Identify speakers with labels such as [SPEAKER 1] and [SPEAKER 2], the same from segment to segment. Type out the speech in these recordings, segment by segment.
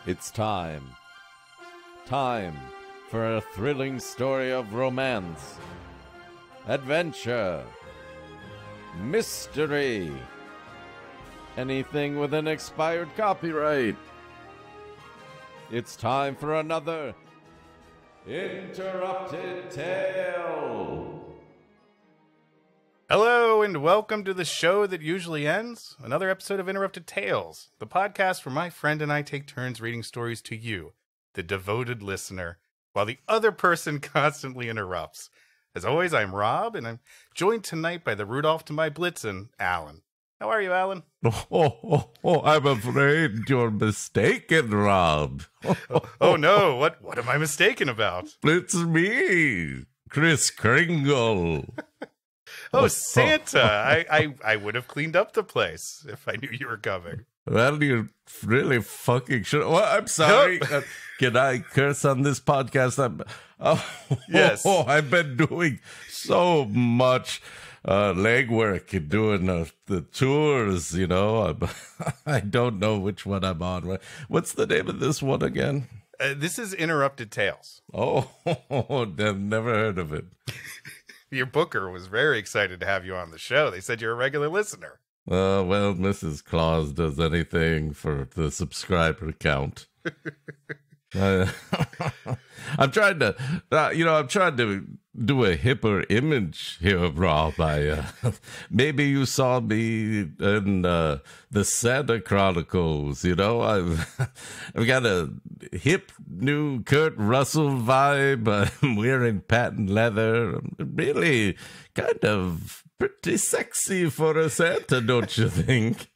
[SPEAKER 1] It's time. Time for a thrilling story of romance, adventure, mystery, anything with an expired copyright. It's time for another Interrupted Tale.
[SPEAKER 2] Hello and welcome to the show that usually ends. Another episode of Interrupted Tales, the podcast where my friend and I take turns reading stories to you, the devoted listener, while the other person constantly interrupts. As always, I'm Rob, and I'm joined tonight by the Rudolph to my Blitzen, Alan. How are you, Alan?
[SPEAKER 1] I'm afraid you're mistaken, Rob.
[SPEAKER 2] Oh no, what am I mistaken about?
[SPEAKER 1] It's me, Kris Kringle.
[SPEAKER 2] Oh, Santa! I would have cleaned up the place if I knew you were coming.
[SPEAKER 1] Well, you really fucking should. Well, I'm sorry. Can I curse on this podcast?
[SPEAKER 2] Yes.
[SPEAKER 1] I've been doing so much legwork and doing the tours, you know. I don't know which one I'm on. What's the name of this one again?
[SPEAKER 2] This is Interrupted Tales.
[SPEAKER 1] Oh, I've never heard of it.
[SPEAKER 2] Your booker was very excited to have you on the show. They said you're a regular listener.
[SPEAKER 1] Well, Mrs. Claus does anything for the subscriber count. I'm trying to, I'm trying to do a hipper image here, Rob. Maybe you saw me in the Santa Chronicles. You know, I've got a hip new Kurt Russell vibe. I'm wearing patent leather. I'm really kind of pretty sexy for a Santa, don't you think?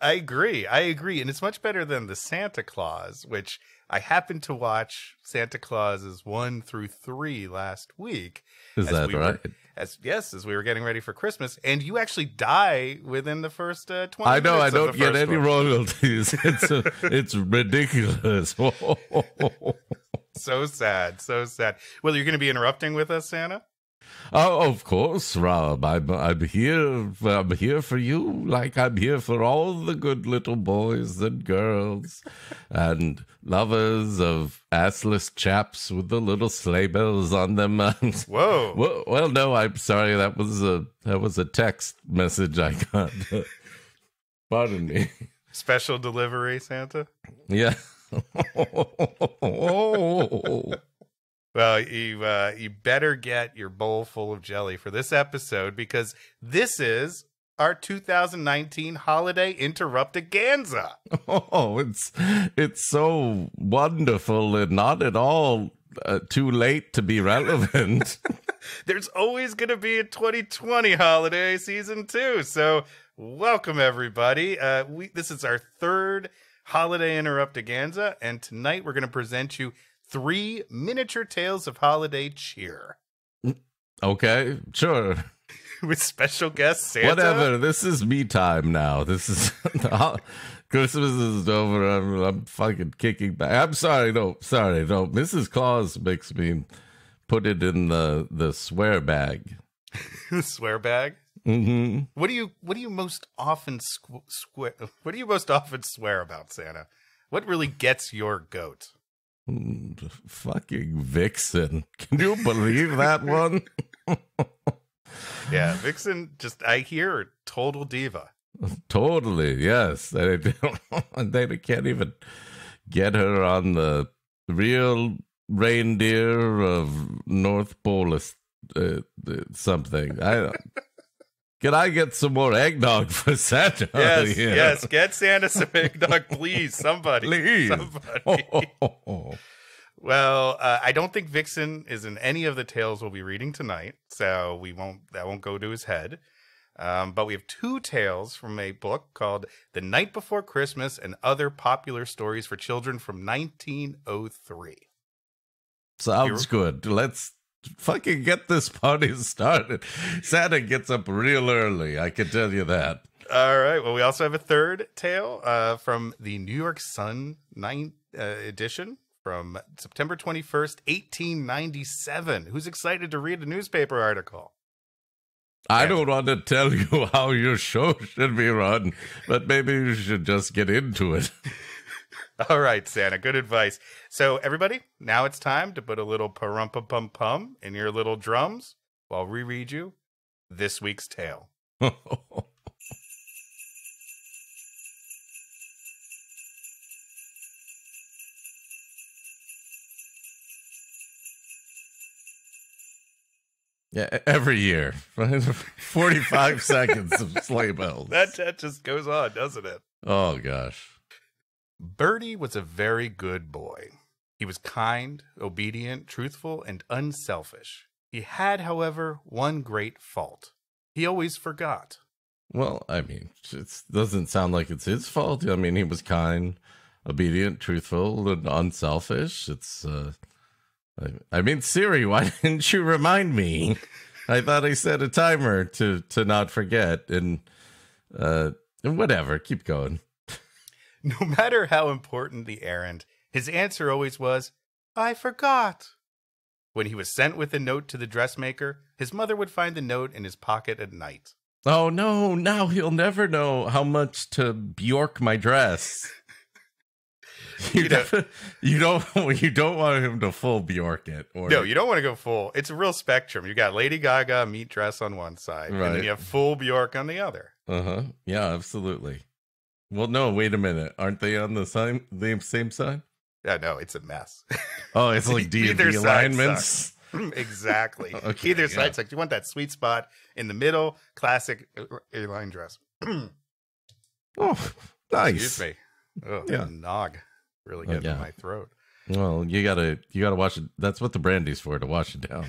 [SPEAKER 2] I agree. And it's much better than the Santa Claus, which I happened to watch Santa Clauses 1 through 3 last week.
[SPEAKER 1] Is that right?
[SPEAKER 2] As we were getting ready for Christmas, and you actually die within the first 20
[SPEAKER 1] I know,
[SPEAKER 2] minutes.
[SPEAKER 1] I don't get any royalties. It's ridiculous.
[SPEAKER 2] So sad. Well, you're going to be interrupting with us, Santa?
[SPEAKER 1] Oh, of course, Rob. I'm here. I'm here for you, like I'm here for all the good little boys and girls, and lovers of assless chaps with the little sleigh bells on them.
[SPEAKER 2] Whoa.
[SPEAKER 1] Well, no, I'm sorry. That was a text message I got. Pardon me.
[SPEAKER 2] Special delivery, Santa?
[SPEAKER 1] Yeah.
[SPEAKER 2] Well, you better get your bowl full of jelly for this episode, because this is our 2019 Holiday Interruptiganza.
[SPEAKER 1] Oh, it's so wonderful and not at all too late to be relevant.
[SPEAKER 2] There's always going to be a 2020 holiday season 2, so welcome everybody. This is our third Holiday Interruptiganza, and tonight we're going to present you 3 miniature tales of holiday cheer.
[SPEAKER 1] Okay, sure.
[SPEAKER 2] With special guest Santa.
[SPEAKER 1] Whatever, this is me time now. This is Christmas is over. I'm fucking kicking back. I'm sorry, no. Mrs. Claus makes me put it in the swear bag.
[SPEAKER 2] The swear bag?
[SPEAKER 1] Mm-hmm.
[SPEAKER 2] What do you most often swear about, Santa? What really gets your goat?
[SPEAKER 1] Fucking Vixen. Can you believe that one?
[SPEAKER 2] Yeah, Vixen, I hear her total diva.
[SPEAKER 1] Totally, yes. They can't even get her on the real reindeer of North Pole something. Can I get some more eggnog for Santa?
[SPEAKER 2] Yes, get Santa some eggnog, please. Somebody.
[SPEAKER 1] Please.
[SPEAKER 2] Well, I don't think Vixen is in any of the tales we'll be reading tonight, so that won't go to his head. But we have 2 tales from a book called The Night Before Christmas and Other Popular Stories for Children from 1903.
[SPEAKER 1] Sounds good. Let's fucking get this party started. Santa gets up real early, I can tell you that.
[SPEAKER 2] All right. Well, we also have a third tale from the New York Sun edition from September 21st, 1897. Who's excited to read a newspaper article?
[SPEAKER 1] I don't want to tell you how your show should be run, but maybe you should just get into it.
[SPEAKER 2] All right, Santa, good advice. So, everybody, now it's time to put a little pa-rum-pa-pum-pum in your little drums while we read you this week's tale.
[SPEAKER 1] Yeah, every year. 45 seconds of sleigh bells.
[SPEAKER 2] That just goes on, doesn't it?
[SPEAKER 1] Oh, gosh.
[SPEAKER 2] Birdie was a very good boy. He was kind, obedient, truthful, and unselfish. He had, however, one great fault. He always forgot.
[SPEAKER 1] Well, I mean, it doesn't sound like it's his fault. I mean, he was kind, obedient, truthful, and unselfish. It's, I mean, Siri, why didn't you remind me? I thought I set a timer to not forget, and whatever, keep going.
[SPEAKER 2] No matter how important the errand, his answer always was, "I forgot." When he was sent with a note to the dressmaker, his mother would find the note in his pocket at night.
[SPEAKER 1] Oh, no, now he'll never know how much to Bjork my dress. You don't want him to full Bjork it. Or...
[SPEAKER 2] No, you don't want to go full. It's a real spectrum. You got Lady Gaga meat dress on one side, right, and then you have full Bjork on the other.
[SPEAKER 1] Yeah, absolutely. Well, no, wait a minute. Aren't they on the same side?
[SPEAKER 2] Yeah, no, it's a mess.
[SPEAKER 1] Oh, it's like D&D alignments.
[SPEAKER 2] Exactly.
[SPEAKER 1] Okay,
[SPEAKER 2] Either side sucks. You want that sweet spot in the middle, classic airline dress.
[SPEAKER 1] Oh, nice.
[SPEAKER 2] Excuse me. Oh, yeah. Nog. Really getting in my throat.
[SPEAKER 1] Well, you gotta wash it. That's what the brandy's for, to wash it down.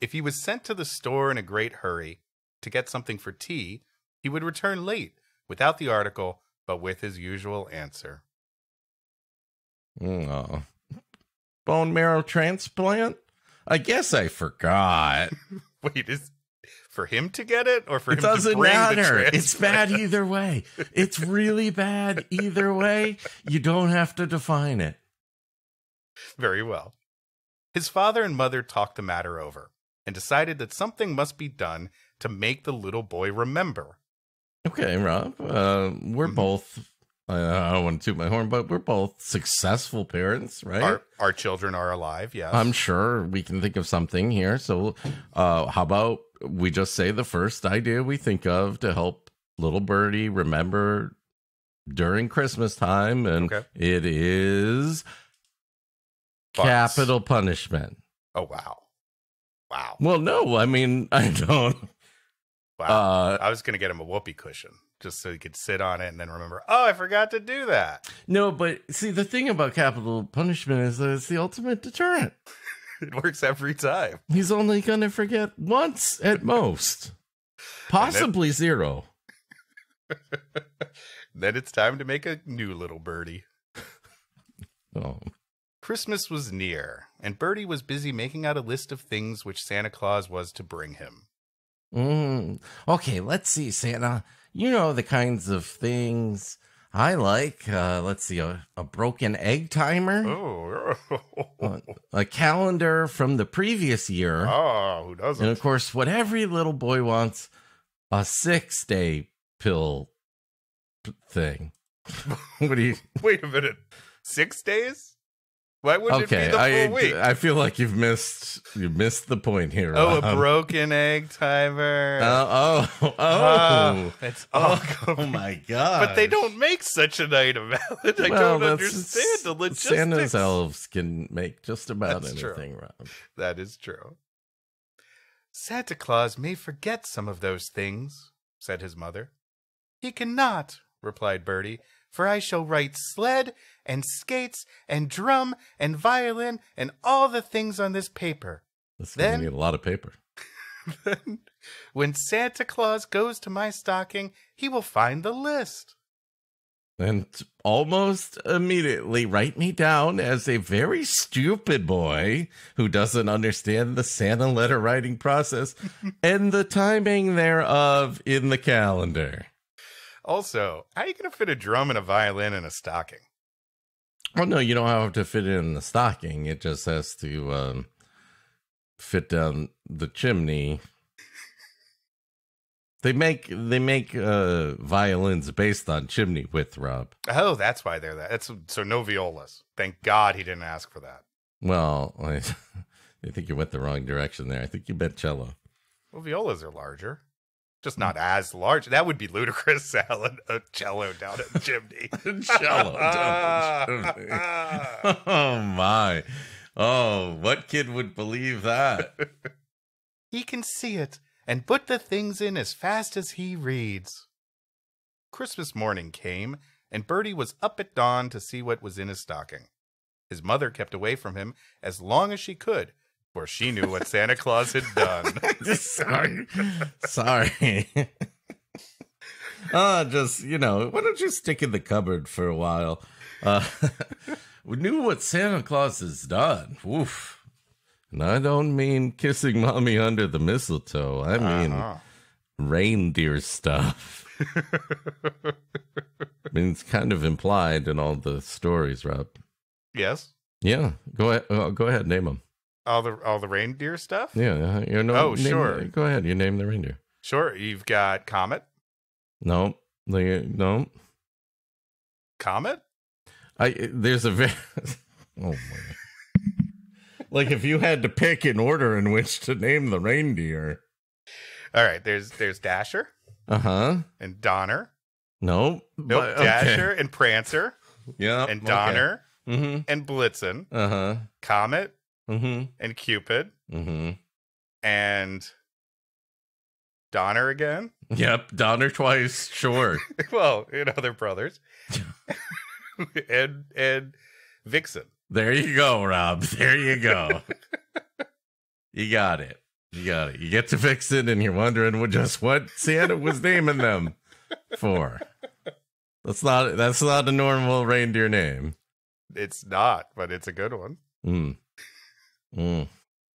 [SPEAKER 2] If he was sent to the store in a great hurry to get something for tea, he would return late without the article, but with his usual answer.
[SPEAKER 1] Oh. Bone marrow transplant? I guess I forgot.
[SPEAKER 2] Wait, is for him to get it or for him to bring
[SPEAKER 1] the transplant? It doesn't matter. It's bad either way. It's really bad either way. You don't have to define it.
[SPEAKER 2] Very well. His father and mother talked the matter over and decided that something must be done to make the little boy remember.
[SPEAKER 1] Okay, Rob. We're both, I don't want to toot my horn, but we're both successful parents, right?
[SPEAKER 2] Our children are alive, yes.
[SPEAKER 1] I'm sure we can think of something here. So how about we just say the first idea we think of to help little birdie remember during Christmas time, and it is capital punishment.
[SPEAKER 2] Oh, wow. Wow.
[SPEAKER 1] Well, no, I mean, I don't.
[SPEAKER 2] Wow. I was going to get him a whoopee cushion just so he could sit on it and then remember, oh, I forgot to do that.
[SPEAKER 1] No, but see, the thing about capital punishment is that it's the ultimate deterrent.
[SPEAKER 2] It works every time.
[SPEAKER 1] He's only going to forget once at most, possibly zero.
[SPEAKER 2] Then it's time to make a new little birdie.
[SPEAKER 1] Oh.
[SPEAKER 2] Christmas was near, and Birdie was busy making out a list of things which Santa Claus was to bring him.
[SPEAKER 1] Okay, let's see, Santa. You know the kinds of things I like. Let's see, a broken egg timer.
[SPEAKER 2] Oh.
[SPEAKER 1] A calendar from the previous year.
[SPEAKER 2] Oh, who doesn't?
[SPEAKER 1] And of course, what every little boy wants, a 6-day pill thing. What do you...
[SPEAKER 2] Wait a minute. 6 days? Why wouldn't it be the full week?
[SPEAKER 1] I feel like you missed the point here.
[SPEAKER 2] Oh, a broken egg timer.
[SPEAKER 1] It's oh my god!
[SPEAKER 2] But they don't make such an item. I don't understand the logistics.
[SPEAKER 1] Santa's elves can make just about anything, Rob.
[SPEAKER 2] That is true. Santa Claus may forget some of those things, said his mother. He cannot, replied Birdie. For I shall write sled and skates and drum and violin and all the things on this paper.
[SPEAKER 1] That's going to need a lot of paper.
[SPEAKER 2] Then, when Santa Claus goes to my stocking, he will find the list.
[SPEAKER 1] And almost immediately write me down as a very stupid boy who doesn't understand the Santa letter writing process and the timing thereof in the calendar.
[SPEAKER 2] Also, how are you going to fit a drum and a violin in a stocking?
[SPEAKER 1] Oh, no, you don't have to fit it in the stocking. It just has to fit down the chimney. They make violins based on chimney width, Rob.
[SPEAKER 2] Oh, that's why they're that. So no violas. Thank God he didn't ask for that.
[SPEAKER 1] Well, I think you went the wrong direction there. I think you meant cello.
[SPEAKER 2] Well, violas are larger. Just not as large. That would be ludicrous, Salad. A cello down a chimney.
[SPEAKER 1] Cello down a chimney. Oh, my. Oh, what kid would believe that?
[SPEAKER 2] He can see it and put the things in as fast as he reads. Christmas morning came, and Bertie was up at dawn to see what was in his stocking. His mother kept away from him as long as she could, for she knew what Santa Claus had done.
[SPEAKER 1] Sorry. Just, why don't you stick in the cupboard for a while? We knew what Santa Claus has done. Oof. And I don't mean kissing mommy under the mistletoe. I mean reindeer stuff. I mean, it's kind of implied in all the stories, Rob.
[SPEAKER 2] Yes.
[SPEAKER 1] Yeah. Go ahead. Name them.
[SPEAKER 2] All the reindeer stuff?
[SPEAKER 1] Yeah.
[SPEAKER 2] Sure.
[SPEAKER 1] Go ahead. You name the reindeer.
[SPEAKER 2] Sure. You've got Comet.
[SPEAKER 1] No. No.
[SPEAKER 2] Comet?
[SPEAKER 1] There's a very... Oh, my. Like if you had to pick an order in which to name the reindeer.
[SPEAKER 2] All right. There's Dasher.
[SPEAKER 1] Uh-huh.
[SPEAKER 2] And Donner.
[SPEAKER 1] Nope.
[SPEAKER 2] Nope. Dasher and Prancer.
[SPEAKER 1] Yeah.
[SPEAKER 2] And Donner.
[SPEAKER 1] Okay. Mm-hmm.
[SPEAKER 2] And Blitzen.
[SPEAKER 1] Uh-huh.
[SPEAKER 2] Comet.
[SPEAKER 1] Mm-hmm.
[SPEAKER 2] And Cupid.
[SPEAKER 1] Mm-hmm.
[SPEAKER 2] And Donner again.
[SPEAKER 1] Yep. Donner twice. Sure.
[SPEAKER 2] Well, they're brothers. and Vixen.
[SPEAKER 1] There you go, Rob. There you go. You got it. You get to Vixen and you're wondering what Santa was naming them for. That's not a normal reindeer name.
[SPEAKER 2] It's not, but it's a good one.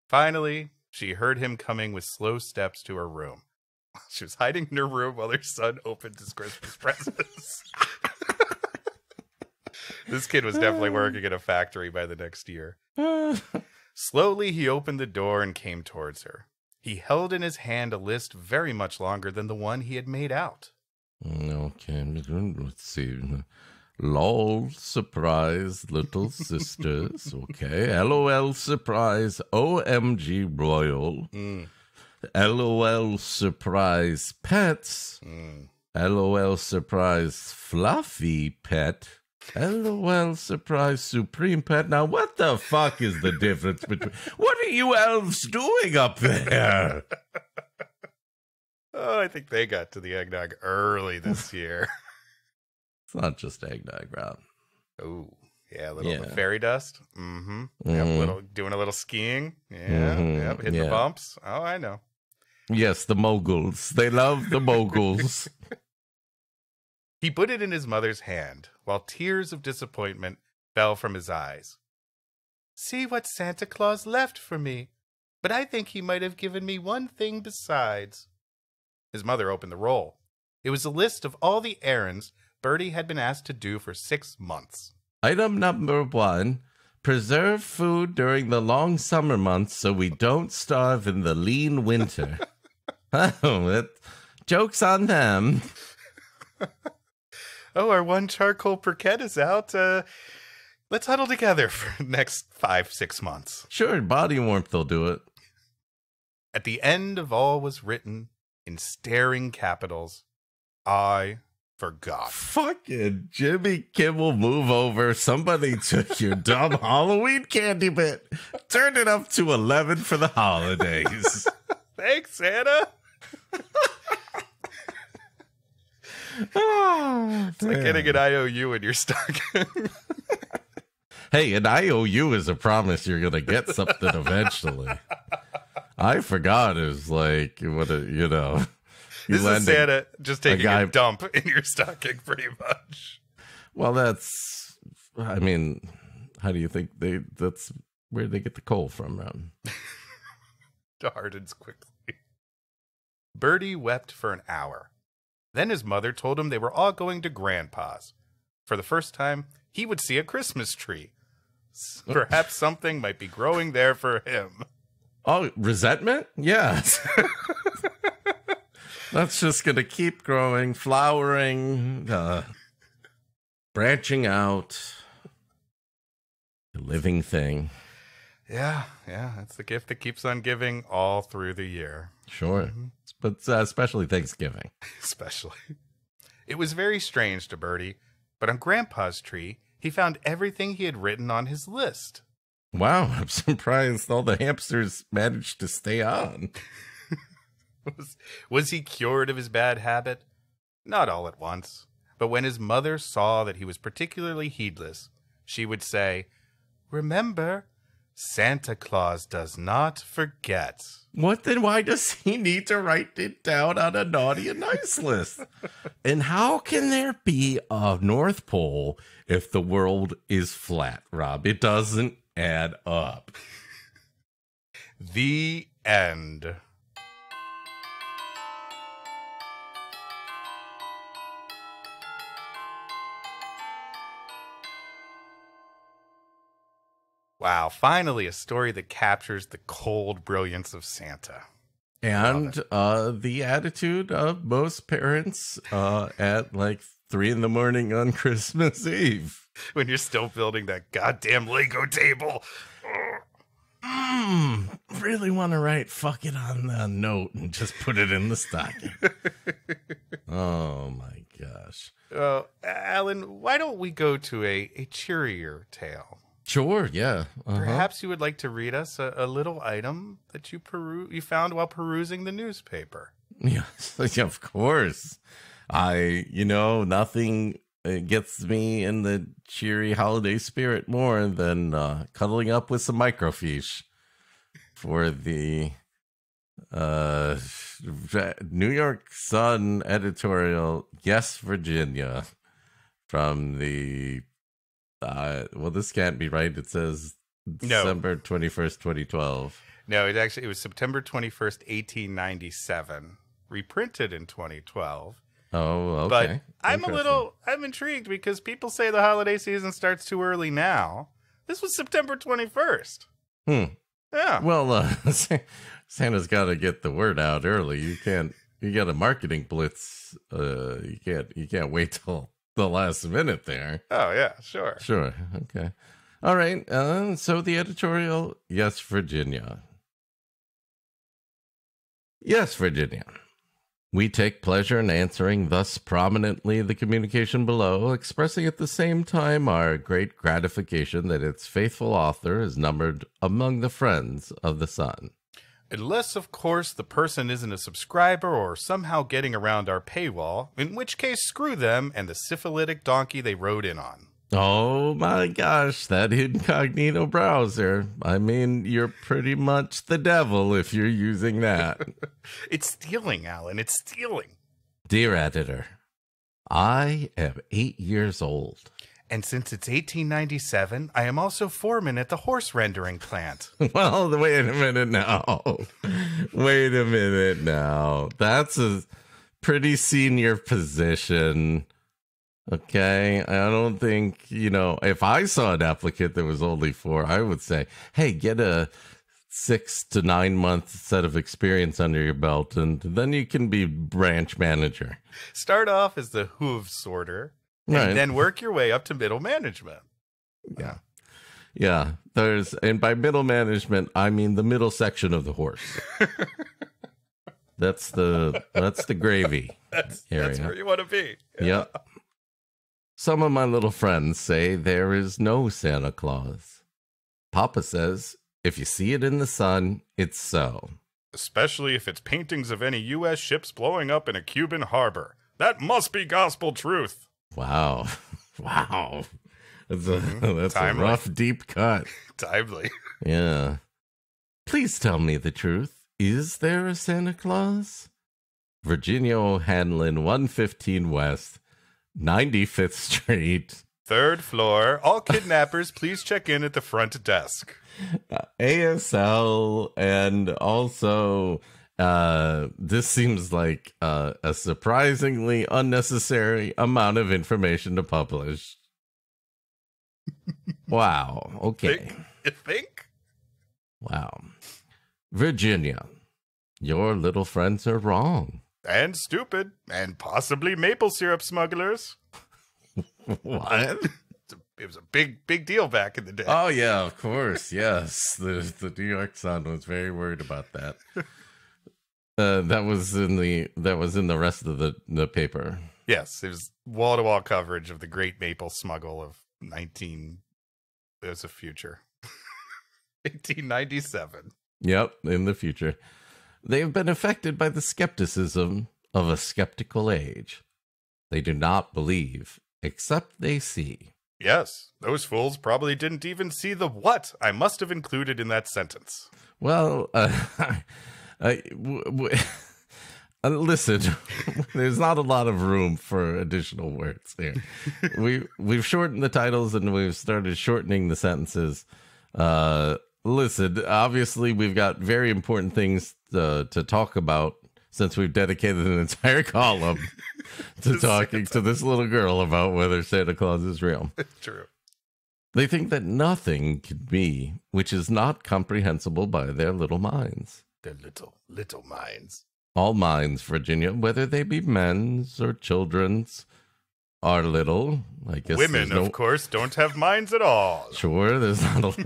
[SPEAKER 2] Finally, she heard him coming with slow steps to her room. She was hiding in her room while her son opened his Christmas presents. This kid was definitely working in a factory by the next year. Slowly, he opened the door and came towards her. He held in his hand a list very much longer than the one he had made out.
[SPEAKER 1] Okay, let's see. LOL, surprise, little sisters. Okay, LOL, surprise, OMG, royal. LOL, surprise, pets. LOL, surprise, fluffy pet. LOL, surprise, supreme pet. Now, what the fuck is the difference between... What are you elves doing up there?
[SPEAKER 2] Oh, I think they got to the eggnog early this year.
[SPEAKER 1] It's not just eggnog, Rob.
[SPEAKER 2] Oh, yeah, fairy dust. Mm-hmm. Doing a little skiing. Hitting the bumps. Oh, I know.
[SPEAKER 1] Yes, the moguls. They love the moguls.
[SPEAKER 2] He put it in his mother's hand, while tears of disappointment fell from his eyes. See what Santa Claus left for me, but I think he might have given me one thing besides. His mother opened the roll. It was a list of all the errands Bertie had been asked to do for 6 months.
[SPEAKER 1] Item number 1, preserve food during the long summer months so we don't starve in the lean winter. Joke's on them.
[SPEAKER 2] Oh, our one charcoal briquette is out. Let's huddle together for the next 5-6 months.
[SPEAKER 1] Sure, body warmth will do it.
[SPEAKER 2] At the end of all was written, in staring capitals, I forgot.
[SPEAKER 1] Fucking Jimmy Kimmel, move over. Somebody took your dumb Halloween candy bit. Turned it up to 11 for the holidays.
[SPEAKER 2] Thanks, Santa. It's like getting an IOU in your stocking.
[SPEAKER 1] Hey, an IOU is a promise you're going to get something eventually. I forgot is like, this
[SPEAKER 2] is Santa just taking a dump in your stocking, pretty much.
[SPEAKER 1] Well, how do you think that's where they get the coal from, Ron?
[SPEAKER 2] It hardens quickly. Bertie wept for an hour. Then his mother told him they were all going to Grandpa's. For the first time, he would see a Christmas tree. Perhaps something might be growing there for him.
[SPEAKER 1] Oh, resentment? Yes. That's just going to keep growing, flowering, branching out. A living thing.
[SPEAKER 2] Yeah. That's the gift that keeps on giving all through the year.
[SPEAKER 1] Sure. Mm-hmm. But especially Thanksgiving.
[SPEAKER 2] Especially. It was very strange to Bertie, but on Grandpa's tree, he found everything he had written on his list.
[SPEAKER 1] Wow, I'm surprised all the hamsters managed to stay on.
[SPEAKER 2] Was he cured of his bad habit? Not all at once. But when his mother saw that he was particularly heedless, she would say, "Remember, Santa Claus does not forget."
[SPEAKER 1] What then? Why does he need to write it down on a naughty and nice list? And how can there be a North Pole if the world is flat, Rob? It doesn't add up.
[SPEAKER 2] The end. Wow, finally a story that captures the cold brilliance of Santa.
[SPEAKER 1] And the attitude of most parents at like 3 a.m. on Christmas Eve.
[SPEAKER 2] When you're still building that goddamn Lego table.
[SPEAKER 1] Really want to write "fuck it" on the note and just put it in the stocking. Oh my gosh.
[SPEAKER 2] Alan, why don't we go to a cheerier tale?
[SPEAKER 1] Sure, yeah.
[SPEAKER 2] Perhaps you would like to read us a little item that you found while perusing the newspaper.
[SPEAKER 1] Yes, of course. Nothing gets me in the cheery holiday spirit more than cuddling up with some microfiche for the New York Sun editorial, Yes, Virginia, from the this can't be right. It says December 21st, 2012.
[SPEAKER 2] No, it was September 21st, 1897, reprinted in 2012.
[SPEAKER 1] Oh, okay.
[SPEAKER 2] But I'm intrigued because people say the holiday season starts too early now. This was September 21st. Yeah.
[SPEAKER 1] Well, Santa's got to get the word out early. You got a marketing blitz. You can't wait till the last minute there.
[SPEAKER 2] Oh, yeah, sure.
[SPEAKER 1] Sure. Okay. All right. So the editorial, Yes, Virginia. Yes, Virginia. We take pleasure in answering thus prominently the communication below, expressing at the same time our great gratification that its faithful author is numbered among the friends of the Sun.
[SPEAKER 2] Unless, of course, the person isn't a subscriber or somehow getting around our paywall, in which case screw them and the syphilitic donkey they rode in on.
[SPEAKER 1] Oh my gosh, that incognito browser. I mean, you're pretty much the devil if you're using that.
[SPEAKER 2] It's stealing, Alan. It's stealing.
[SPEAKER 1] Dear editor, I am 8 years old.
[SPEAKER 2] And since it's 1897, I am also foreman at the horse rendering plant.
[SPEAKER 1] Well, wait a minute now. Wait a minute now. That's a pretty senior position. Okay, I don't think, if I saw an applicant that was only 4, I would say, hey, get a 6 to 9 month set of experience under your belt, and then you can be branch manager.
[SPEAKER 2] Start off as the hoof sorter, and then work your way up to middle management.
[SPEAKER 1] Yeah. Yeah, and by middle management, I mean the middle section of the horse. That's the gravy area.
[SPEAKER 2] That's where you want to be.
[SPEAKER 1] Yep. Some of my little friends say there is no Santa Claus. Papa says, if you see it in the sun, it's so.
[SPEAKER 2] Especially if it's paintings of any U.S. ships blowing up in a Cuban harbor. That must be gospel truth.
[SPEAKER 1] Wow. Wow. That's a rough, deep cut.
[SPEAKER 2] Timely.
[SPEAKER 1] Yeah. Please tell me the truth. Is there a Santa Claus? Virginia O'Hanlon, 115 West, 95th Street.
[SPEAKER 2] 3rd floor. All kidnappers, please check in at the front desk.
[SPEAKER 1] ASL, and also this seems like a surprisingly unnecessary amount of information to publish. Wow. Okay.
[SPEAKER 2] You think?
[SPEAKER 1] Wow. Virginia, your little friends are wrong.
[SPEAKER 2] And stupid. And possibly maple syrup smugglers.
[SPEAKER 1] What?
[SPEAKER 2] It was a big deal back in the day.
[SPEAKER 1] Oh yeah, of course. Yes, the New York Sun was very worried about that. That was in the rest of the paper.
[SPEAKER 2] Yes, it was wall-to-wall coverage of the great maple smuggle of 1897.
[SPEAKER 1] Yep, in the future. They have been affected by the skepticism of a skeptical age. They do not believe, except they see.
[SPEAKER 2] Yes, those fools probably didn't even see the what I must have included in that sentence.
[SPEAKER 1] Well, listen, there's not a lot of room for additional words here. We've shortened the titles and we've started shortening the sentences. Listen, obviously we've got very important things to talk about since we've dedicated an entire column to talking to this little girl about whether Santa Claus is real.
[SPEAKER 2] True.
[SPEAKER 1] They think that nothing can be which is not comprehensible by their little minds.
[SPEAKER 2] Their little minds.
[SPEAKER 1] All minds, Virginia, whether they be men's or children's, are little. I guess
[SPEAKER 2] women, of course, don't have minds at all.
[SPEAKER 1] Sure, there's not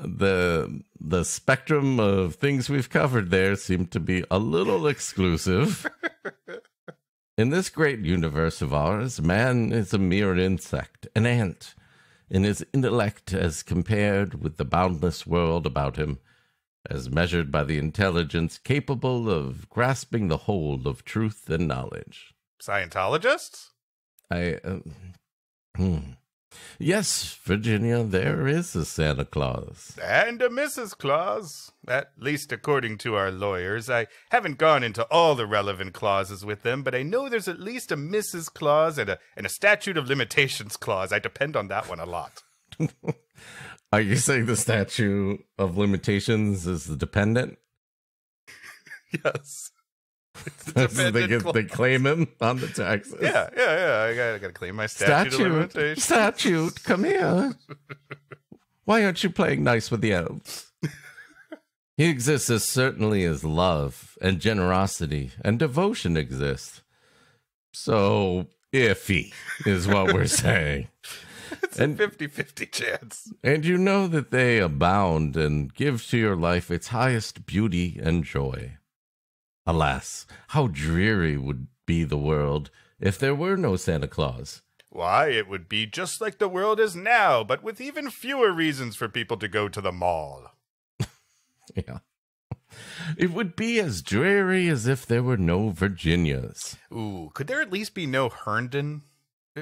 [SPEAKER 1] the spectrum of things we've covered there seem to be a little exclusive. In this great universe of ours, man is a mere insect, an ant, in his intellect as compared with the boundless world about him, as measured by the intelligence capable of grasping the whole of truth and knowledge.
[SPEAKER 2] Scientologists?
[SPEAKER 1] Yes, Virginia, there is a Santa Claus.
[SPEAKER 2] And a Mrs. Claus. At least according to our lawyers. I haven't gone into all the relevant clauses with them, but I know there's at least a Mrs. Claus and a statute of limitations clause. I depend on that one a lot.
[SPEAKER 1] Are you saying the statute of limitations is the dependent?
[SPEAKER 2] Yes.
[SPEAKER 1] They claim him on the taxes.
[SPEAKER 2] Yeah. I gotta claim my statute of limitations.
[SPEAKER 1] Statute, come here. Why aren't you playing nice with the elves? He exists as certainly as love and generosity and devotion exist. So iffy is what we're saying.
[SPEAKER 2] It's a 50-50 chance.
[SPEAKER 1] And you know that they abound and give to your life its highest beauty and joy. Alas, how dreary would be the world if there were no Santa Claus.
[SPEAKER 2] Why, it would be just like the world is now, but with even fewer reasons for people to go to the mall.
[SPEAKER 1] Yeah. It would be as dreary as if there were no Virginias.
[SPEAKER 2] Ooh, could there at least be no Herndon?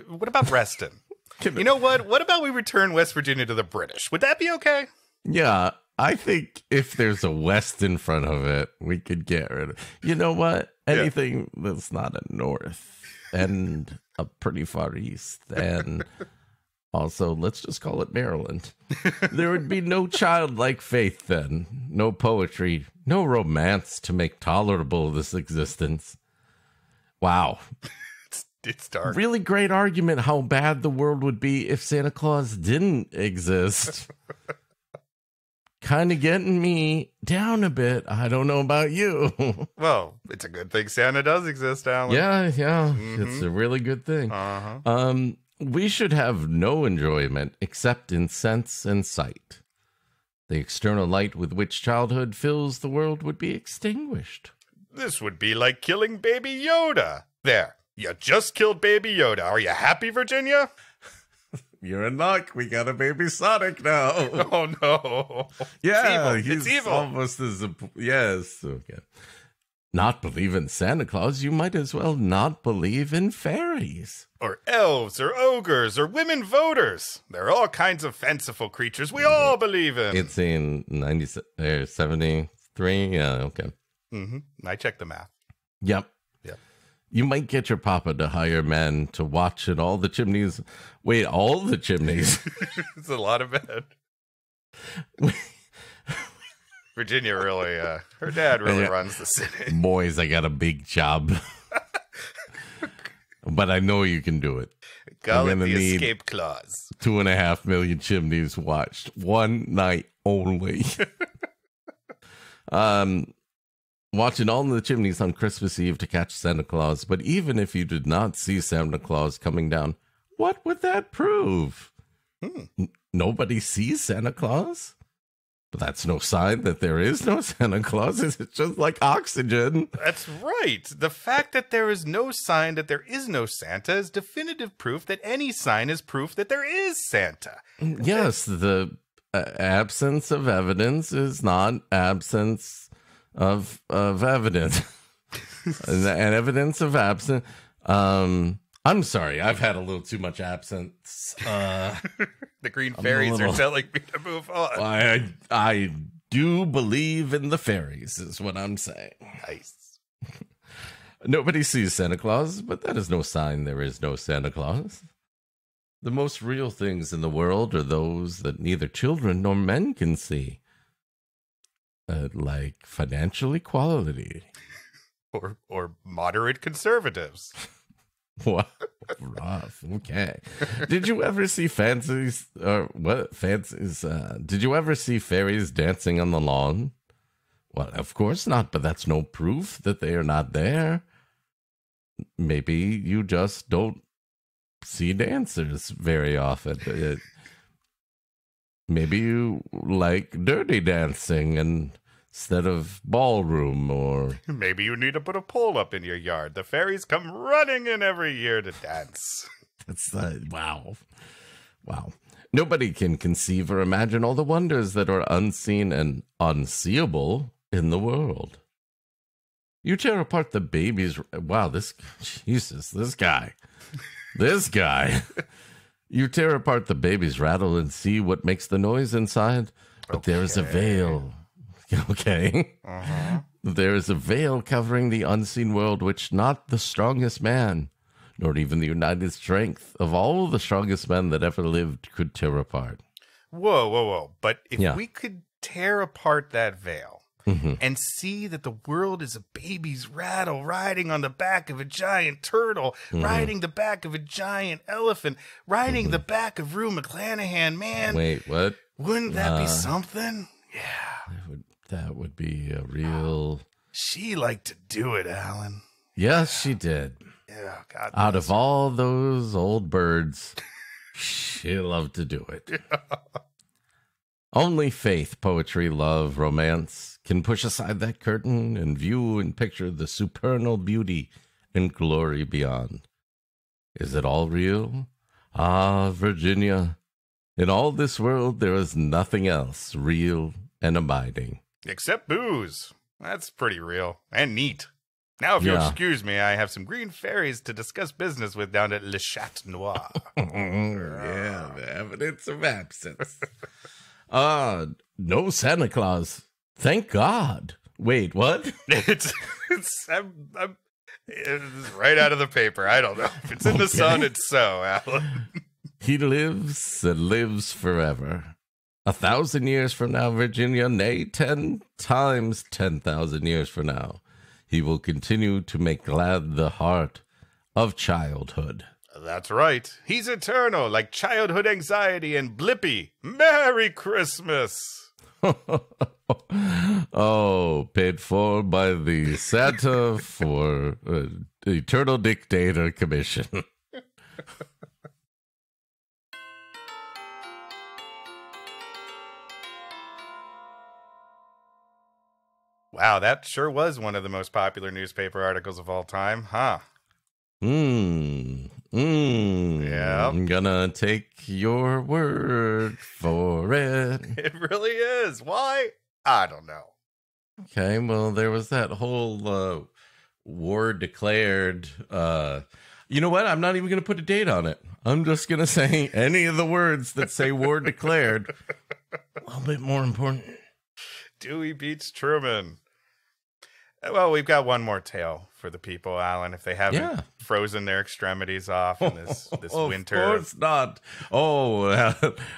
[SPEAKER 2] What about Reston? You know what? What about we return West Virginia to the British? Would that be okay?
[SPEAKER 1] Yeah, I think if there's a West in front of it, we could get rid of it. You know what? Anything that's not a North and a pretty far East. And also, let's just call it Maryland. There would be no childlike faith then. No poetry, no romance to make tolerable this existence. Wow.
[SPEAKER 2] It's dark.
[SPEAKER 1] Really great argument how bad the world would be if Santa Claus didn't exist. Kind of getting me down a bit. I don't know about you.
[SPEAKER 2] Well, it's a good thing Santa does exist, Alan.
[SPEAKER 1] Yeah. Mm-hmm. It's a really good thing. We should have no enjoyment except in sense and sight. The external light with which childhood fills the world would be extinguished.
[SPEAKER 2] This would be like killing Baby Yoda. There, you just killed Baby Yoda. Are you happy, Virginia?
[SPEAKER 1] You're in luck. We got a baby Sonic now.
[SPEAKER 2] Oh, no.
[SPEAKER 1] Yeah,
[SPEAKER 2] it's evil.
[SPEAKER 1] Almost as a... Yes. Okay. Not believe in Santa Claus, you might as well not believe in fairies.
[SPEAKER 2] Or elves, or ogres, or women voters. There are all kinds of fanciful creatures we all believe in.
[SPEAKER 1] It's in 73. Yeah, okay.
[SPEAKER 2] I checked the math.
[SPEAKER 1] Yep. You might get your papa to hire men to watch at all the chimneys. Wait, all the chimneys?
[SPEAKER 2] It's a lot of men. Virginia really, her dad really runs the city.
[SPEAKER 1] Boys, I got a big job. But I know you can do it.
[SPEAKER 2] Call it the escape clause.
[SPEAKER 1] 2.5 million chimneys watched. One night only. watching all the chimneys on Christmas Eve to catch Santa Claus. But even if you did not see Santa Claus coming down, what would that prove? Nobody sees Santa Claus? But that's no sign that there is no Santa Claus. It's just like oxygen.
[SPEAKER 2] That's right. The fact that there is no sign that there is no Santa is definitive proof that any sign is proof that there is Santa.
[SPEAKER 1] Yes, the absence of evidence is not absence of evidence. And evidence of absence. I'm sorry, I've had a little too much absence.
[SPEAKER 2] The green fairies are telling me to move on.
[SPEAKER 1] I do believe in the fairies, is what I'm saying.
[SPEAKER 2] Nice.
[SPEAKER 1] Nobody sees Santa Claus, but that is no sign there is no Santa Claus. The most real things in the world are those that neither children nor men can see. Like financial equality.
[SPEAKER 2] Or moderate conservatives.
[SPEAKER 1] What? Rough. Okay. Did you ever see fancies? Or what fancies? Did you ever see fairies dancing on the lawn? Well, of course not, but that's no proof that they are not there. Maybe you just don't see dancers very often. Maybe you like dirty dancing instead of ballroom, or
[SPEAKER 2] maybe you need to put a pole up in your yard. The fairies come running in every year to dance.
[SPEAKER 1] That's wow. Nobody can conceive or imagine all the wonders that are unseen and unseeable in the world. You tear apart the baby's... Wow, this guy. You tear apart the baby's rattle and see what makes the noise inside, but there is a veil. Okay. There is a veil covering the unseen world, which not the strongest man, nor even the united strength of all the strongest men that ever lived could tear apart.
[SPEAKER 2] Whoa. But if we could tear apart that veil and see that the world is a baby's rattle riding on the back of a giant turtle, riding the back of a giant elephant, riding the back of Rue McClanahan, man.
[SPEAKER 1] Wait, what?
[SPEAKER 2] Wouldn't that be something? Yeah.
[SPEAKER 1] That would be a real...
[SPEAKER 2] She liked to do it, Alan.
[SPEAKER 1] Yes, she did.
[SPEAKER 2] Yeah, God.
[SPEAKER 1] Out of all those old birds, she loved to do it. Only faith, poetry, love, romance can push aside that curtain and view and picture the supernal beauty and glory beyond. Is it all real? Ah, Virginia, in all this world there is nothing else real and abiding.
[SPEAKER 2] Except booze. That's pretty real and neat. Now, if you'll excuse me, I have some green fairies to discuss business with down at Le Chat Noir.
[SPEAKER 1] Yeah, the evidence of absence. No Santa Claus. Thank God. Wait, what?
[SPEAKER 2] It's right out of the paper. I don't know. If it's in the sun, it's so, Alan.
[SPEAKER 1] He lives and lives forever. 1,000 years from now, Virginia, nay, 10 times 10,000 years from now, he will continue to make glad the heart of childhood.
[SPEAKER 2] That's right. He's eternal, like childhood anxiety and Blippy. Merry Christmas!
[SPEAKER 1] Oh, paid for by the Santa for Eternal Dictator Commission.
[SPEAKER 2] Wow, that sure was one of the most popular newspaper articles of all time, huh? Yeah.
[SPEAKER 1] I'm gonna take your word for it.
[SPEAKER 2] It really is. Why? I don't know.
[SPEAKER 1] Okay, well, there was that whole war declared. You know what? I'm not even gonna put a date on it. I'm just gonna say any of the words that say war declared. A little bit more important.
[SPEAKER 2] Dewey beats Truman. Well, we've got one more tale for the people, Alan, if they haven't frozen their extremities off in this winter.
[SPEAKER 1] Of course not. Oh,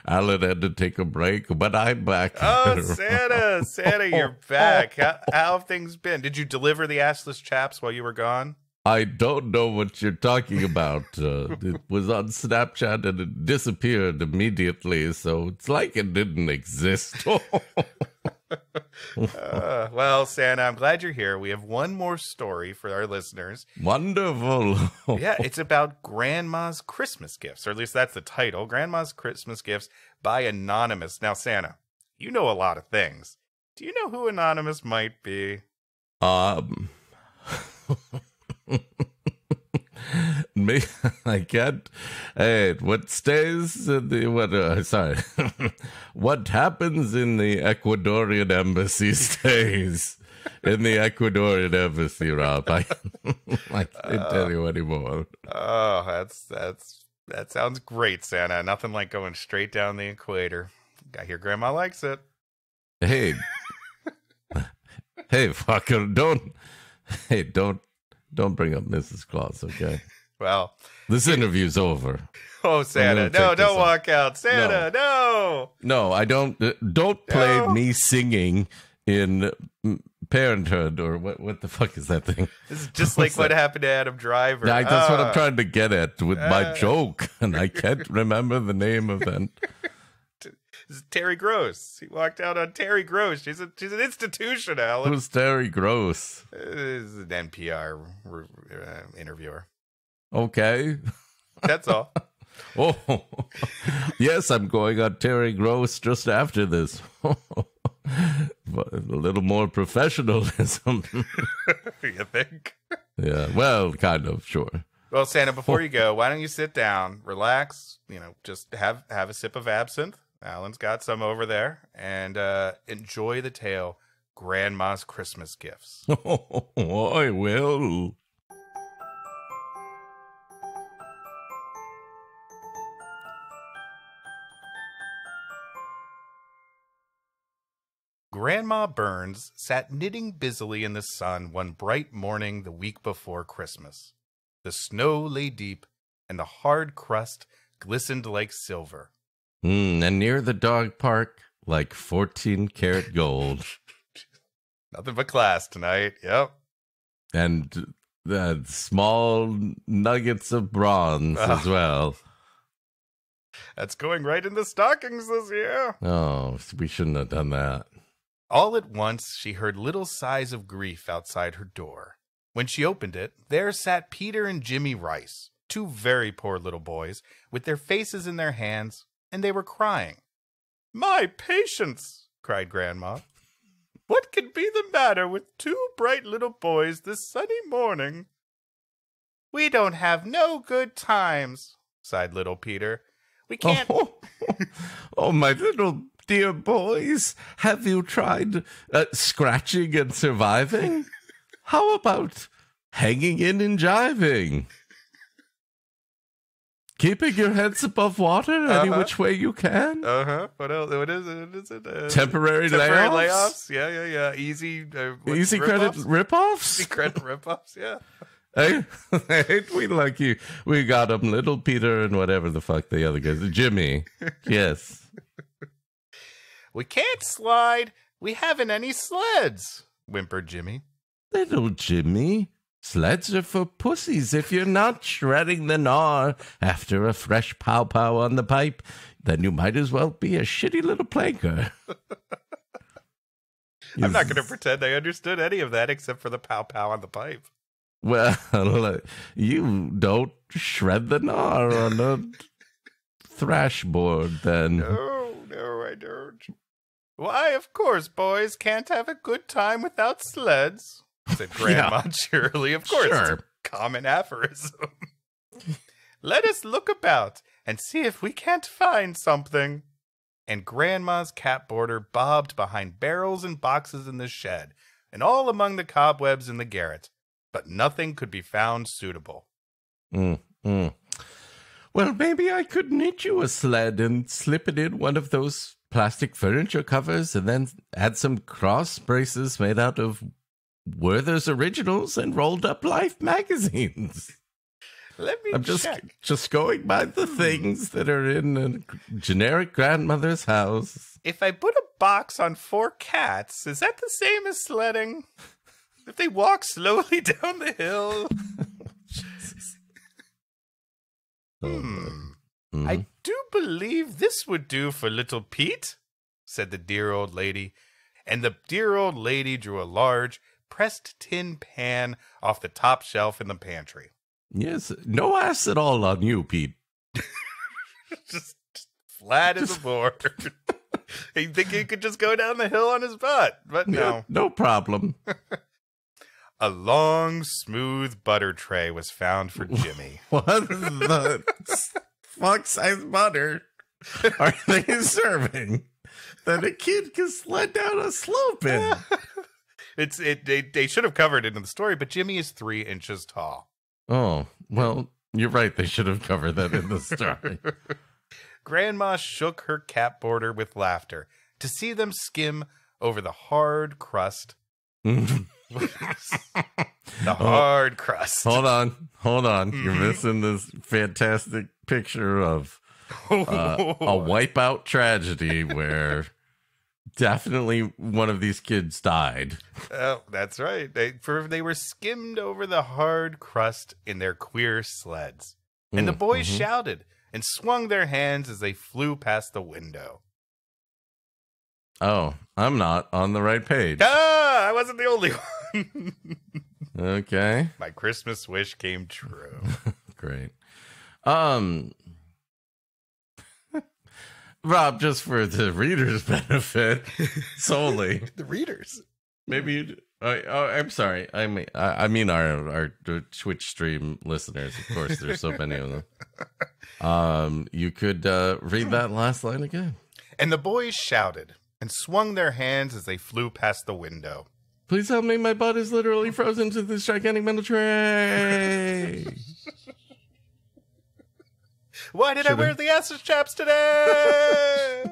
[SPEAKER 1] Alan had to take a break, but I'm back.
[SPEAKER 2] Oh, Santa, you're back. How have things been? Did you deliver the assless chaps while you were gone?
[SPEAKER 1] I don't know what you're talking about. It was on Snapchat and it disappeared immediately, so it's like it didn't exist.
[SPEAKER 2] Well, Santa, I'm glad you're here. We have one more story for our listeners.
[SPEAKER 1] Wonderful.
[SPEAKER 2] Yeah, it's about Grandma's Christmas Gifts, or at least that's the title. Grandma's Christmas Gifts by Anonymous. Now, Santa, you know a lot of things. Do you know who Anonymous might be?
[SPEAKER 1] Me, I can't. Hey, what stays in the what? Sorry, what happens in the Ecuadorian embassy stays in the Ecuadorian embassy, Rob. I can't tell you anymore.
[SPEAKER 2] Oh, that sounds great, Santa. Nothing like going straight down the equator. I hear Grandma likes it.
[SPEAKER 1] Hey, hey, fucker, don't bring up Mrs. Claus, okay?
[SPEAKER 2] Well,
[SPEAKER 1] this interview's over.
[SPEAKER 2] Oh, Santa, no, don't walk out. Santa, no.
[SPEAKER 1] No, I don't. Don't play me singing in Parenthood, or what the fuck is that thing?
[SPEAKER 2] This is just like what happened to Adam Driver.
[SPEAKER 1] That's what I'm trying to get at with my joke, and I can't remember the name of that.
[SPEAKER 2] This is Terry Gross. He walked out on Terry Gross. She's an institution, Alan.
[SPEAKER 1] Who's Terry Gross?
[SPEAKER 2] This is an NPR interviewer.
[SPEAKER 1] Okay.
[SPEAKER 2] That's all.
[SPEAKER 1] Oh, yes, I'm going on Terry Gross just after this. But a little more professionalism.
[SPEAKER 2] You think?
[SPEAKER 1] Yeah, well, kind of, sure.
[SPEAKER 2] Well, Santa, before you go, why don't you sit down, relax, just have a sip of absinthe. Alan's got some over there, and enjoy the tale, Grandma's Christmas Gifts.
[SPEAKER 1] Oh, I will.
[SPEAKER 2] Grandma Burns sat knitting busily in the sun one bright morning the week before Christmas. The snow lay deep, and the hard crust glistened like silver.
[SPEAKER 1] And near the dog park, like 14-karat gold.
[SPEAKER 2] Nothing but class tonight, yep.
[SPEAKER 1] And small nuggets of bronze as well.
[SPEAKER 2] That's going right in the stockings this year.
[SPEAKER 1] Oh, we shouldn't have done that.
[SPEAKER 2] All at once, she heard little sighs of grief outside her door. When she opened it, there sat Peter and Jimmy Rice, two very poor little boys, with their faces in their hands, and they were crying. "My patience!" cried Grandma. "What can be the matter with two bright little boys this sunny morning?" "We don't have no good times," sighed little Peter. "We can't..."
[SPEAKER 1] Oh, my little dear boys, have you tried scratching and surviving? How about hanging in and jiving? Keeping your heads above water any which way you can?
[SPEAKER 2] What else? What is it?
[SPEAKER 1] Temporary layoffs?
[SPEAKER 2] Yeah. Easy
[SPEAKER 1] credit ripoffs?
[SPEAKER 2] Easy credit ripoffs, yeah.
[SPEAKER 1] Hey, we lucky. We got them, little Peter and whatever the fuck the other guys. Jimmy. Yes.
[SPEAKER 2] "We can't slide. We haven't any sleds," whimpered Jimmy.
[SPEAKER 1] Little Jimmy, sleds are for pussies. If you're not shredding the gnar after a fresh pow-pow on the pipe, then you might as well be a shitty little planker.
[SPEAKER 2] I'm not going to pretend I understood any of that except for the pow-pow on the pipe.
[SPEAKER 1] Well, you don't shred the gnar on a thrash board, then.
[SPEAKER 2] No, I don't. "Why, of course, boys can't have a good time without sleds," said Grandma cheerily. Of course,
[SPEAKER 1] sure.
[SPEAKER 2] It's a common aphorism. "Let us look about and see if we can't find something." And Grandma's cat border bobbed behind barrels and boxes in the shed, and all among the cobwebs in the garret, but nothing could be found suitable.
[SPEAKER 1] Well, maybe I could knit you a sled and slip it in one of those plastic furniture covers, and then add some cross braces made out of Werther's Originals and rolled up Life magazines.
[SPEAKER 2] Let me
[SPEAKER 1] I'm
[SPEAKER 2] check.
[SPEAKER 1] just going by the things that are in a generic grandmother's house.
[SPEAKER 2] If I put a box on 4 cats, is that the same as sledding? If they walk slowly down the hill? I do believe this would do for little Pete, said the dear old lady, and the dear old lady drew a large, pressed tin pan off the top shelf in the pantry.
[SPEAKER 1] Yes, no ass at all on you, Pete.
[SPEAKER 2] just flat as a board. You think he could just go down the hill on his butt, but no.
[SPEAKER 1] Yeah, no problem.
[SPEAKER 2] A long, smooth butter tray was found for Jimmy.
[SPEAKER 1] What the fuck-size butter are they serving that a kid can sled down a slope in?
[SPEAKER 2] They should have covered it in the story, but Jimmy is 3 inches tall.
[SPEAKER 1] Oh, well, you're right. They should have covered that in the story.
[SPEAKER 2] Grandma shook her cap border with laughter to see them skim over the hard crust. The hard crust.
[SPEAKER 1] Hold on. You're missing this fantastic picture of a wipeout tragedy where definitely one of these kids died.
[SPEAKER 2] Oh, that's right. They were skimmed over the hard crust in their queer sleds. And the boys shouted and swung their hands as they flew past the window.
[SPEAKER 1] Oh, I'm not on the right page.
[SPEAKER 2] Ah, I wasn't the only one.
[SPEAKER 1] Okay.
[SPEAKER 2] My Christmas wish came true.
[SPEAKER 1] Great. Rob, just for the reader's benefit solely.
[SPEAKER 2] The readers.
[SPEAKER 1] Maybe you... I'm sorry. I mean our Twitch stream listeners. Of course, there's so many of them. You could read that last line again.
[SPEAKER 2] And the boys shouted and swung their hands as they flew past the window.
[SPEAKER 1] Please help me. My butt is literally frozen to this gigantic metal tray.
[SPEAKER 2] Why did I wear the acid chaps today?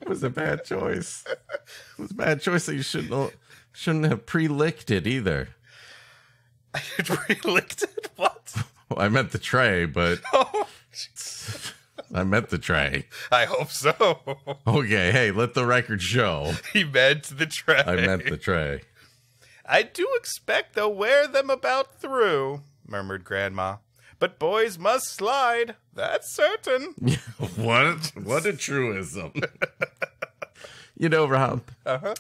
[SPEAKER 1] It was a bad choice. It was a bad choice that you shouldn't have pre-licked it either.
[SPEAKER 2] I pre-licked it? What?
[SPEAKER 1] Well, I meant the tray, but I meant the tray.
[SPEAKER 2] I hope so.
[SPEAKER 1] Okay, hey, let the record show.
[SPEAKER 2] He meant the tray.
[SPEAKER 1] I meant the tray.
[SPEAKER 2] I do expect they'll wear them about through, murmured Grandma. But boys must slide, that's certain.
[SPEAKER 1] What a truism. You know, Rob,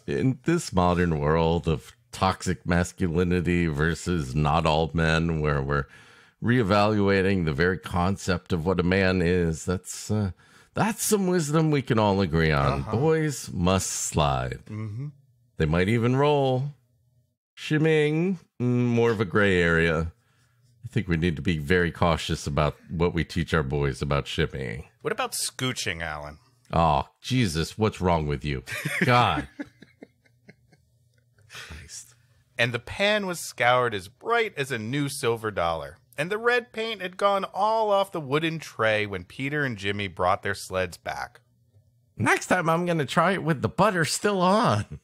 [SPEAKER 1] in this modern world of toxic masculinity versus not all men, where we're reevaluating the very concept of what a man is, that's some wisdom we can all agree on. Boys must slide. They might even roll. Shimming, more of a gray area. I think we need to be very cautious about what we teach our boys about shimmying.
[SPEAKER 2] What about scooching, Alan?
[SPEAKER 1] Oh, Jesus, what's wrong with you? God. Christ.
[SPEAKER 2] And the pan was scoured as bright as a new silver dollar. And the red paint had gone all off the wooden tray when Peter and Jimmy brought their sleds back.
[SPEAKER 1] Next time I'm going to try it with the butter still on.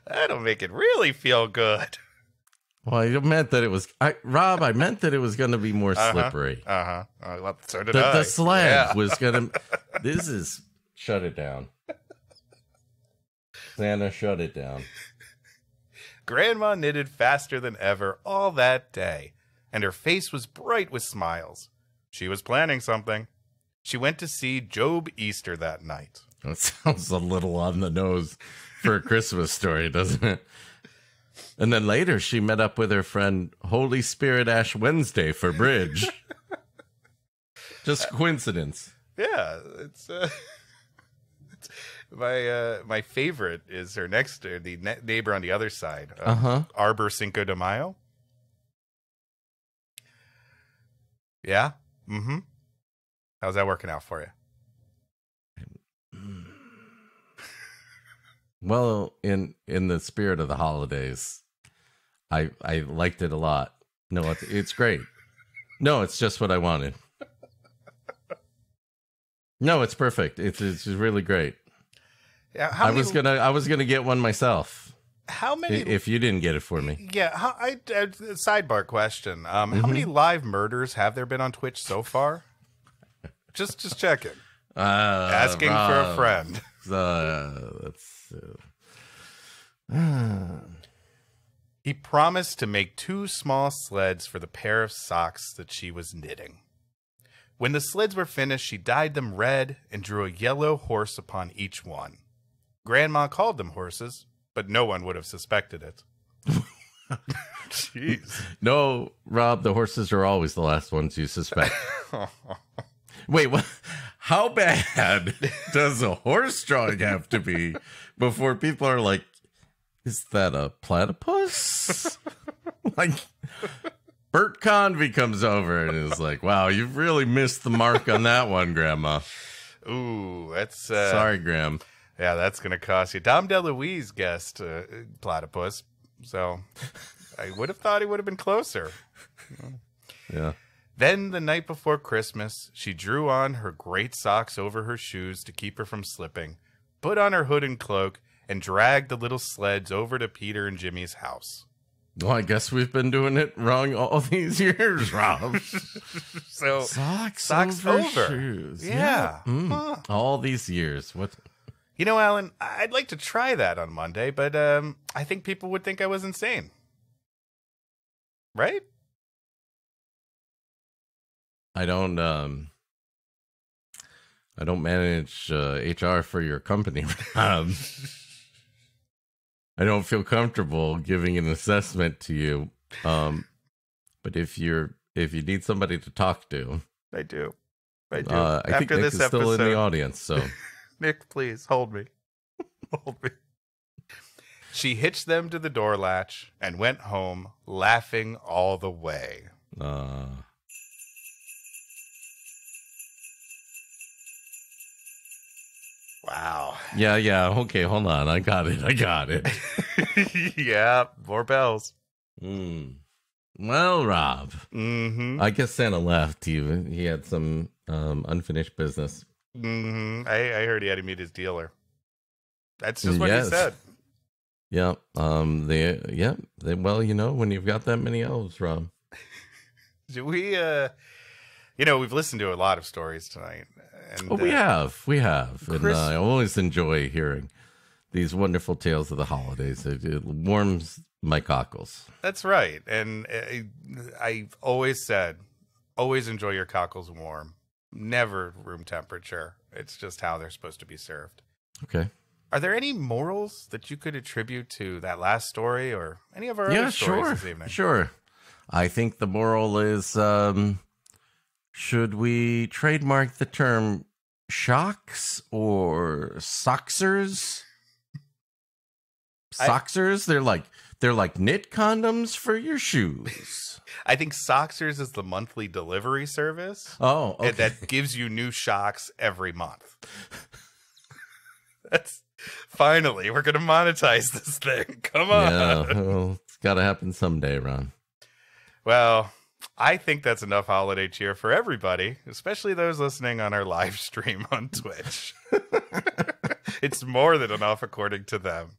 [SPEAKER 2] That'll make it really feel good.
[SPEAKER 1] Well, I meant that it was... Rob, I meant that it was going to be more slippery.
[SPEAKER 2] Well, so did I.
[SPEAKER 1] The sled was going to... This is... Shut it down. Santa, shut it down.
[SPEAKER 2] Grandma knitted faster than ever all that day, and her face was bright with smiles. She was planning something. She went to see Job Easter that night.
[SPEAKER 1] That sounds a little on the nose for a Christmas story, doesn't it? And then later she met up with her friend Holy Spirit Ash Wednesday for bridge. Just coincidence.
[SPEAKER 2] Yeah, it's my favorite is her next the neighbor on the other side. Arbor Cinco de Mayo. Yeah. How's that working out for you?
[SPEAKER 1] Well, in the spirit of the holidays, I liked it a lot. No, it's great. No, it's just what I wanted. No, it's perfect. It's really great.
[SPEAKER 2] Yeah,
[SPEAKER 1] I was gonna get one myself.
[SPEAKER 2] How many?
[SPEAKER 1] If you didn't get it for me.
[SPEAKER 2] Yeah. Sidebar question. How many live murders have there been on Twitch so far? just checking. Asking for a friend. He promised to make 2 small sleds for the pair of socks that she was knitting. When the sleds were finished, she dyed them red and drew a yellow horse upon each one. Grandma called them horses, but no one would have suspected it. Jeez.
[SPEAKER 1] No, Rob, the horses are always the last ones you suspect. Wait, what? How bad does a horse drawing have to be before people are like, is that a platypus? Like, Bert Convy comes over and is like, wow, you've really missed the mark on that one, Grandma.
[SPEAKER 2] Ooh, that's...
[SPEAKER 1] Sorry, Graham.
[SPEAKER 2] Yeah, that's going to cost you. Dom DeLuise guessed platypus, so I would have thought he would have been closer.
[SPEAKER 1] Yeah.
[SPEAKER 2] Then, the night before Christmas, she drew on her great socks over her shoes to keep her from slipping, put on her hood and cloak, and dragged the little sleds over to Peter and Jimmy's house.
[SPEAKER 1] Well, I guess we've been doing it wrong all these years, Rob.
[SPEAKER 2] So
[SPEAKER 1] Socks
[SPEAKER 2] over
[SPEAKER 1] shoes.
[SPEAKER 2] Yeah.
[SPEAKER 1] Huh. All these years. What?
[SPEAKER 2] You know, Alan, I'd like to try that on Monday, but I think people would think I was insane. Right?
[SPEAKER 1] I don't manage HR for your company. I don't feel comfortable giving an assessment to you. But if you need somebody to talk to,
[SPEAKER 2] I do. I
[SPEAKER 1] think Nick
[SPEAKER 2] this
[SPEAKER 1] is still in the audience. So,
[SPEAKER 2] Nick, please hold me. Hold me. She hitched them to the door latch and went home, laughing all the way. Wow.
[SPEAKER 1] Yeah. Okay, hold on. I got it.
[SPEAKER 2] Yeah, more bells.
[SPEAKER 1] Well, Rob.
[SPEAKER 2] Mm-hmm.
[SPEAKER 1] I guess Santa left. He had some unfinished business.
[SPEAKER 2] Mm-hmm. I heard he had to meet his dealer. That's just what he said.
[SPEAKER 1] Yeah. Well, you know, when you've got that many elves, Rob.
[SPEAKER 2] Do we? We've listened to a lot of stories tonight. And,
[SPEAKER 1] we have. And
[SPEAKER 2] Chris...
[SPEAKER 1] I always enjoy hearing these wonderful tales of the holidays. It warms my cockles.
[SPEAKER 2] That's right. And I've always said, always enjoy your cockles warm. Never room temperature. It's just how they're supposed to be served.
[SPEAKER 1] Okay.
[SPEAKER 2] Are there any morals that you could attribute to that last story or any of our other stories this evening?
[SPEAKER 1] Sure. I think the moral is, should we trademark the term shocks or socksers? Socksers? They're like knit condoms for your shoes.
[SPEAKER 2] I think Socksers is the monthly delivery service.
[SPEAKER 1] Oh, okay.
[SPEAKER 2] That gives you new shocks every month. That's finally, we're going to monetize this thing. Come on.
[SPEAKER 1] Yeah, well, it's got to happen someday, Ron.
[SPEAKER 2] Well, I think that's enough holiday cheer for everybody, especially those listening on our live stream on Twitch. It's more than enough according to them.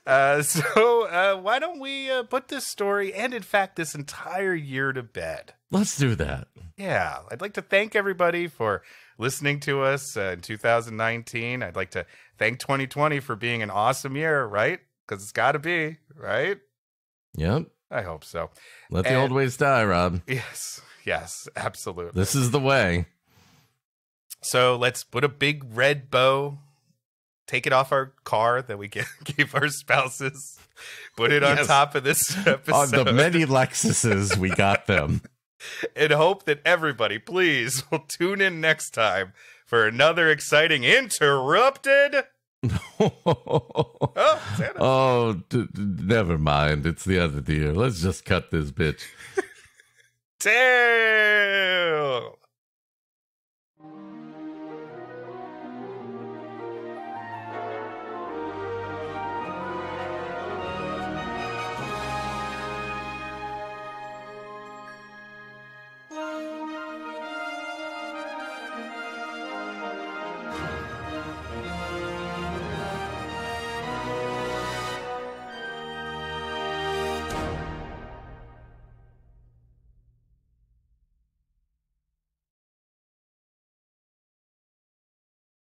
[SPEAKER 2] So why don't we put this story and, in fact, this entire year to bed?
[SPEAKER 1] Let's do that.
[SPEAKER 2] Yeah. I'd like to thank everybody for listening to us in 2019. I'd like to thank 2020 for being an awesome year, right? Because it's got to be, right?
[SPEAKER 1] Yep.
[SPEAKER 2] I hope so.
[SPEAKER 1] Let the old ways die, Rob.
[SPEAKER 2] Yes, absolutely.
[SPEAKER 1] This is the way.
[SPEAKER 2] So let's put a big red bow, take it off our car that we gave our spouses, put it on top of this episode.
[SPEAKER 1] On the many Lexuses, we got them.
[SPEAKER 2] And hope that everybody, please, will tune in next time for another exciting Interrupted.
[SPEAKER 1] Never mind. It's the end of the year. Let's just cut this bitch.
[SPEAKER 2] Tale.